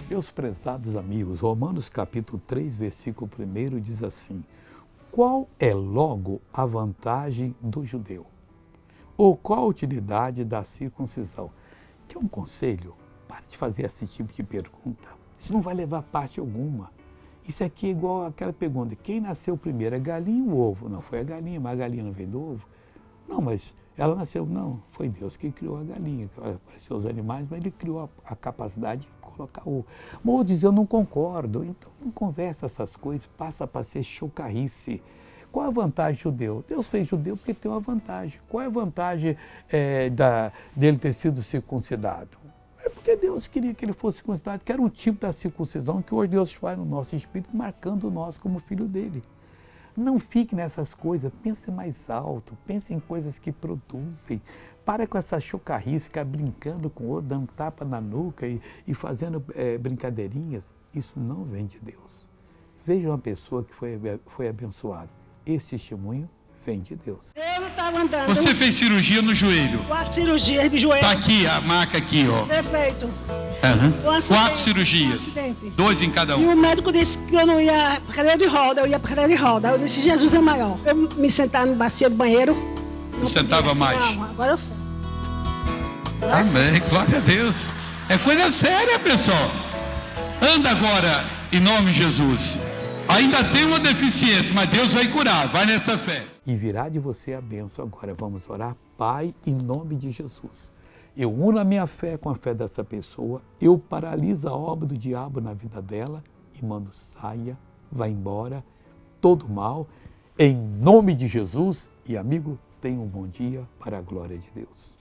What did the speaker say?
Meus prezados amigos, Romanos capítulo 3, versículo 1 diz assim: qual é logo a vantagem do judeu? Ou qual a utilidade da circuncisão? Quer um conselho? Pare de fazer esse tipo de pergunta. Isso não vai levar parte alguma. Isso aqui é igual àquela pergunta: quem nasceu primeiro, a galinha ou o ovo? Não, foi a galinha, mas a galinha não veio do ovo. Não, mas ela nasceu, não, foi Deus que criou a galinha, apareceu os animais, mas ele criou a capacidade de colocar ovo. Mas diz, eu não concordo, então não conversa essas coisas, passa para ser chocarrice. Qual a vantagem do judeu? Deus fez judeu porque tem uma vantagem. Qual é a vantagem dele ter sido circuncidado? É porque Deus queria que ele fosse circuncidado, que era um tipo da circuncisão que hoje Deus faz no nosso espírito, marcando nós como filho dele. Não fique nessas coisas, pense mais alto, pense em coisas que produzem. Para com essa chocarrice, ficar brincando com o outro, dando tapa na nuca e fazendo brincadeirinhas. Isso não vem de Deus. Veja uma pessoa que foi abençoada. Esse testemunho vem de Deus. Eu estava andando. Você fez cirurgia no joelho? 4 cirurgias de joelho. Tá aqui, a marca aqui, ó. Perfeito. Uhum. Um acidente, 4 cirurgias. 2 em cada E um. o médico disse que eu não ia para cadeira de roda, eu ia para cadeira de roda. Eu disse, Jesus é maior. Eu me sentar no bacia do banheiro. Não sentava mais? Não, agora eu sei. Amém, glória a Deus. É coisa séria, pessoal. Anda agora, em nome de Jesus. Ainda tem uma deficiência, mas Deus vai curar, vai nessa fé. E virá de você a bênção agora. Vamos orar. Pai, em nome de Jesus. Eu uno a minha fé com a fé dessa pessoa, eu paraliso a obra do diabo na vida dela e mando saia, vá embora, todo mal, em nome de Jesus. E amigo, tenha um bom dia para a glória de Deus.